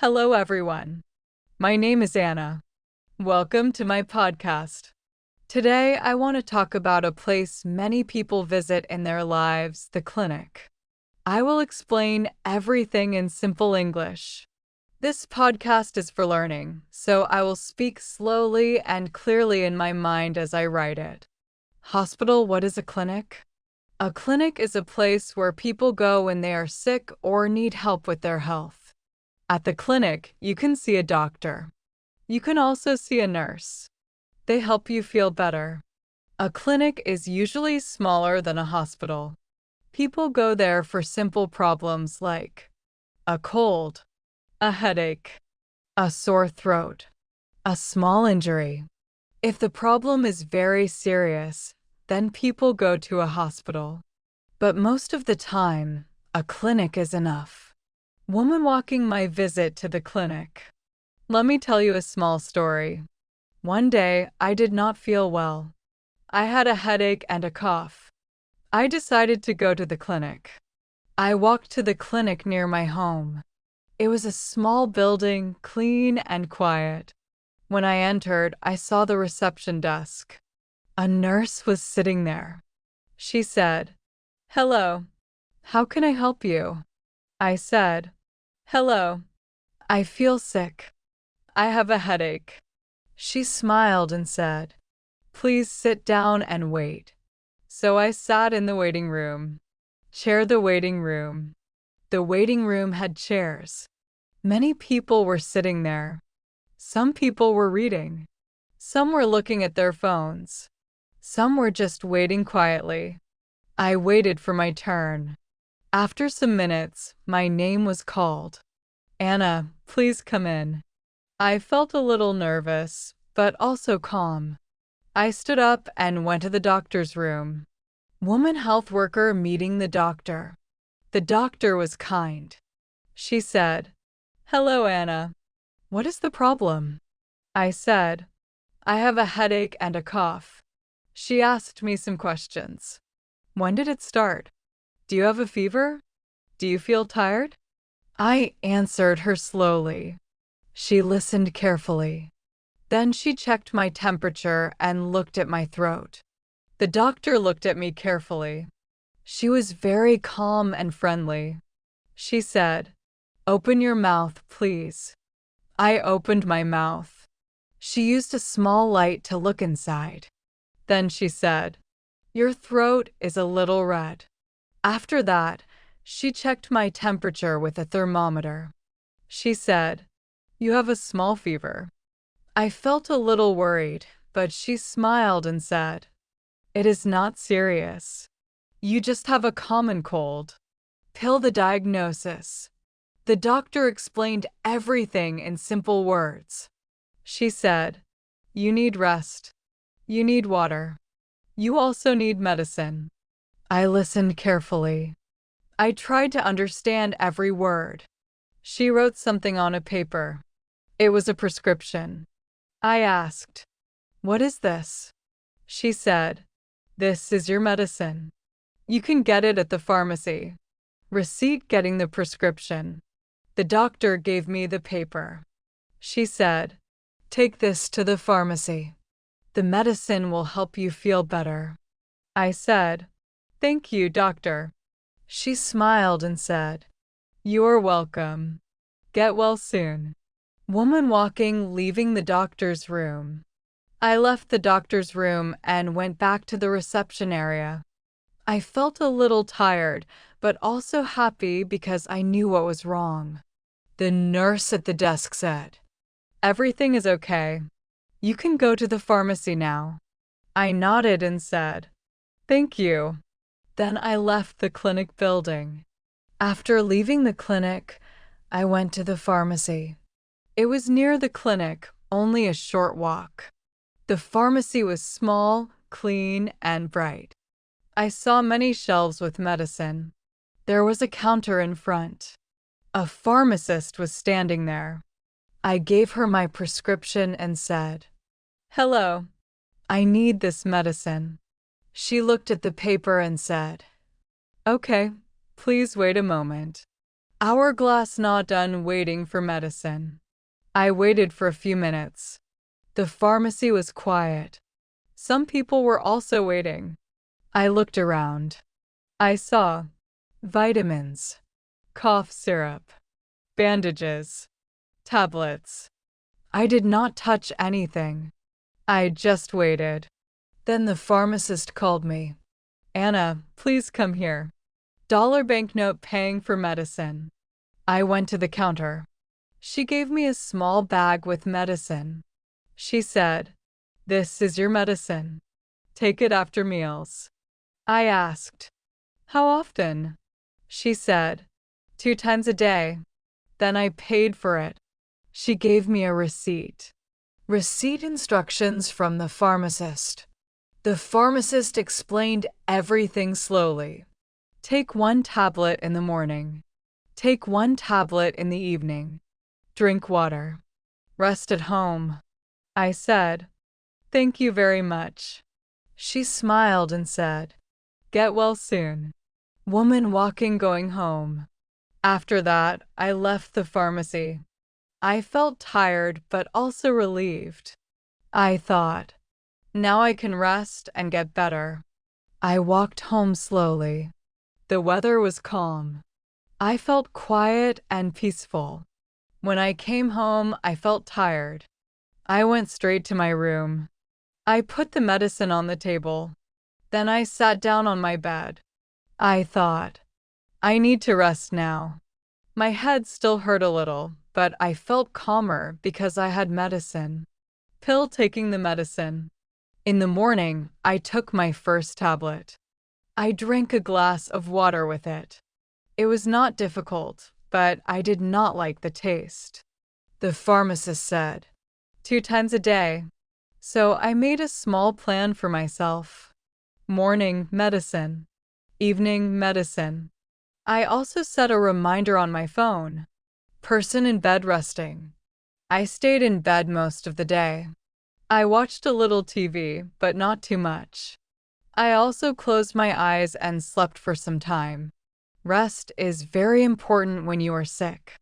Hello, everyone. My name is Anna. Welcome to my podcast. Today, I want to talk about a place many people visit in their lives, the clinic. I will explain everything in simple English. This podcast is for learning, so I will speak slowly and clearly in my mind as I write it. Hospital, what is a clinic? A clinic is a place where people go when they are sick or need help with their health. At the clinic, you can see a doctor. You can also see a nurse. They help you feel better. A clinic is usually smaller than a hospital. People go there for simple problems like a cold, a headache, a sore throat, a small injury. If the problem is very serious, then people go to a hospital. But most of the time, a clinic is enough. Woman walking my visit to the clinic. Let me tell you a small story. One day, I did not feel well. I had a headache and a cough. I decided to go to the clinic. I walked to the clinic near my home. It was a small building, clean and quiet. When I entered, I saw the reception desk. A nurse was sitting there. She said, "Hello. How can I help you?" I said, "Hello. I feel sick. I have a headache." She smiled and said, "Please sit down and wait." So I sat in the waiting room. The waiting room. The waiting room had chairs. Many people were sitting there. Some people were reading. Some were looking at their phones. Some were just waiting quietly. I waited for my turn. After some minutes, my name was called. "Anna, please come in." I felt a little nervous, but also calm. I stood up and went to the doctor's room. Woman health worker meeting the doctor. The doctor was kind. She said, "Hello, Anna. What is the problem?" I said, "I have a headache and a cough." She asked me some questions. "When did it start? Do you have a fever? Do you feel tired?" I answered her slowly. She listened carefully. Then she checked my temperature and looked at my throat. The doctor looked at me carefully. She was very calm and friendly. She said, "Open your mouth, please." I opened my mouth. She used a small light to look inside. Then she said, "Your throat is a little red." After that, she checked my temperature with a thermometer. She said, "You have a small fever." I felt a little worried, but she smiled and said, "It is not serious. You just have a common cold." Pill the diagnosis. The doctor explained everything in simple words. She said, "You need rest. You need water. You also need medicine." I listened carefully. I tried to understand every word. She wrote something on a paper. It was a prescription. I asked, "What is this?" She said, "This is your medicine. You can get it at the pharmacy." Receipt getting the prescription. The doctor gave me the paper. She said, "Take this to the pharmacy. The medicine will help you feel better." I said, "Thank you, doctor." She smiled and said, "You're welcome. Get well soon." Woman walking, leaving the doctor's room. I left the doctor's room and went back to the reception area. I felt a little tired, but also happy because I knew what was wrong. The nurse at the desk said, "Everything is okay. You can go to the pharmacy now." I nodded and said, "Thank you." Then I left the clinic building. After leaving the clinic, I went to the pharmacy. It was near the clinic, only a short walk. The pharmacy was small, clean, and bright. I saw many shelves with medicine. There was a counter in front. A pharmacist was standing there. I gave her my prescription and said, "Hello. I need this medicine." She looked at the paper and said, "Okay, please wait a moment." Hourglass not done waiting for medicine. I waited for a few minutes. The pharmacy was quiet. Some people were also waiting. I looked around. I saw vitamins, cough syrup, bandages, tablets. I did not touch anything. I just waited. Then the pharmacist called me. Anna, please come here. Dollar banknote paying for medicine. I went to the counter. She gave me a small bag with medicine. She said, "This is your medicine. Take it after meals." I asked, "How often?" She said, 2 times a day. Then I paid for it. She gave me a receipt. Receipt instructions from the pharmacist. The pharmacist explained everything slowly. Take 1 tablet in the morning. Take 1 tablet in the evening. Drink water. Rest at home. I said, "Thank you very much." She smiled and said, "Get well soon." Woman walking going home. After that, I left the pharmacy. I felt tired but also relieved. I thought, now I can rest and get better. I walked home slowly. The weather was calm. I felt quiet and peaceful. When I came home, I felt tired. I went straight to my room. I put the medicine on the table. Then I sat down on my bed. I thought, I need to rest now. My head still hurt a little, but I felt calmer because I had medicine. Taking the medicine. In the morning, I took my first tablet. I drank a glass of water with it. It was not difficult, but I did not like the taste. The pharmacist said, 2 times a day. So I made a small plan for myself. Morning, medicine. Evening, medicine. I also set a reminder on my phone. Person in bed resting. I stayed in bed most of the day. I watched a little TV, but not too much. I also closed my eyes and slept for some time. Rest is very important when you are sick.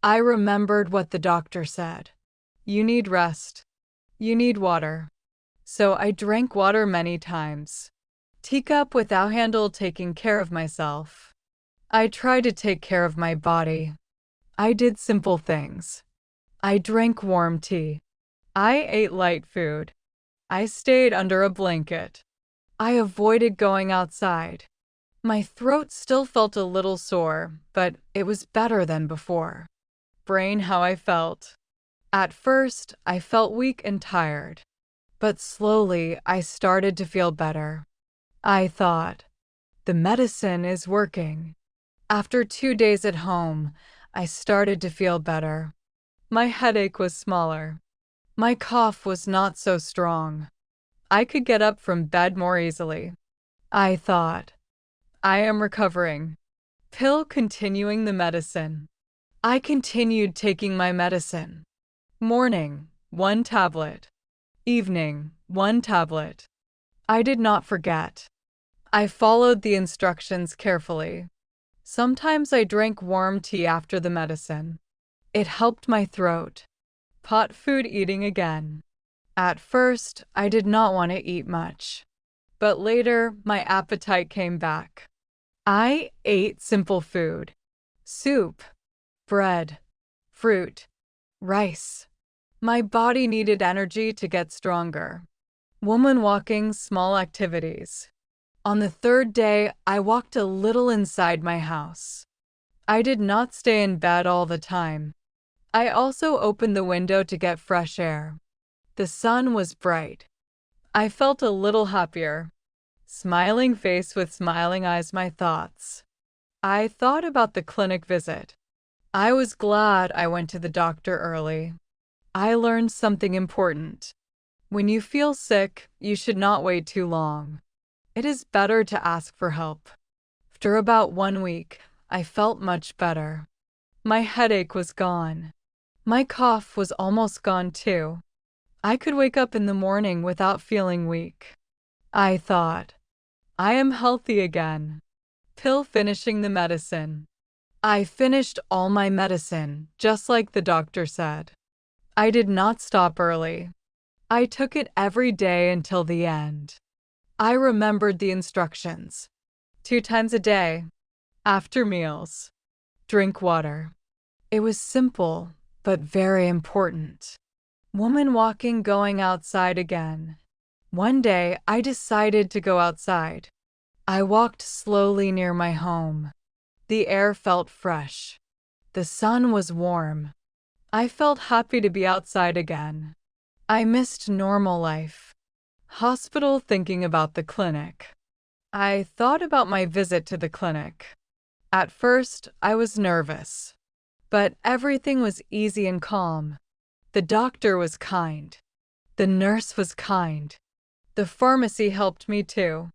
I remembered what the doctor said. You need rest. You need water. So I drank water many times. Teacup without handle taking care of myself. I tried to take care of my body. I did simple things. I drank warm tea. I ate light food. I stayed under a blanket. I avoided going outside. My throat still felt a little sore, but it was better than before. Brain how I felt. At first, I felt weak and tired, but slowly I started to feel better. I thought, the medicine is working. After 2 days at home, I started to feel better. My headache was smaller. My cough was not so strong. I could get up from bed more easily. I thought, I am recovering. Continuing the medicine. I continued taking my medicine. Morning, 1 tablet. Evening, 1 tablet. I did not forget. I followed the instructions carefully. Sometimes I drank warm tea after the medicine. It helped my throat. Pot food eating again. At first, I did not want to eat much. But later, my appetite came back. I ate simple food. Soup, bread, fruit, rice. My body needed energy to get stronger. Woman walking, small activities. On the 3rd day, I walked a little inside my house. I did not stay in bed all the time. I also opened the window to get fresh air. The sun was bright. I felt a little happier. Smiling face with smiling eyes, my thoughts. I thought about the clinic visit. I was glad I went to the doctor early. I learned something important. When you feel sick, you should not wait too long. It is better to ask for help. After about 1 week, I felt much better. My headache was gone. My cough was almost gone too. I could wake up in the morning without feeling weak. I thought, I am healthy again. Finishing the medicine. I finished all my medicine, just like the doctor said. I did not stop early. I took it every day until the end. I remembered the instructions. 2 times a day, after meals, drink water. It was simple, but very important. Woman walking, going outside again. One day, I decided to go outside. I walked slowly near my home. The air felt fresh. The sun was warm. I felt happy to be outside again. I missed normal life. Hospital, thinking about the clinic. I thought about my visit to the clinic. At first, I was nervous, but everything was easy and calm. The doctor was kind. The nurse was kind. The pharmacy helped me too.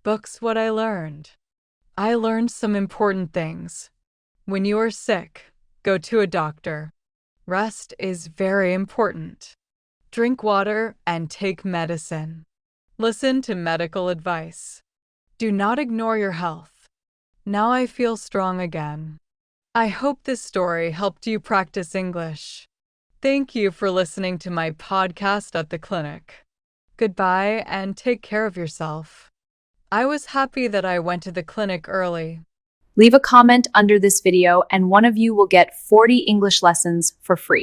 Books, what I learned. I learned some important things. When you are sick, go to a doctor. Rest is very important. Drink water and take medicine. Listen to medical advice. Do not ignore your health. Now I feel strong again. I hope this story helped you practice English. Thank you for listening to my podcast at the clinic. Goodbye and take care of yourself. I was happy that I went to the clinic early. Leave a comment under this video and one of you will get 40 English lessons for free.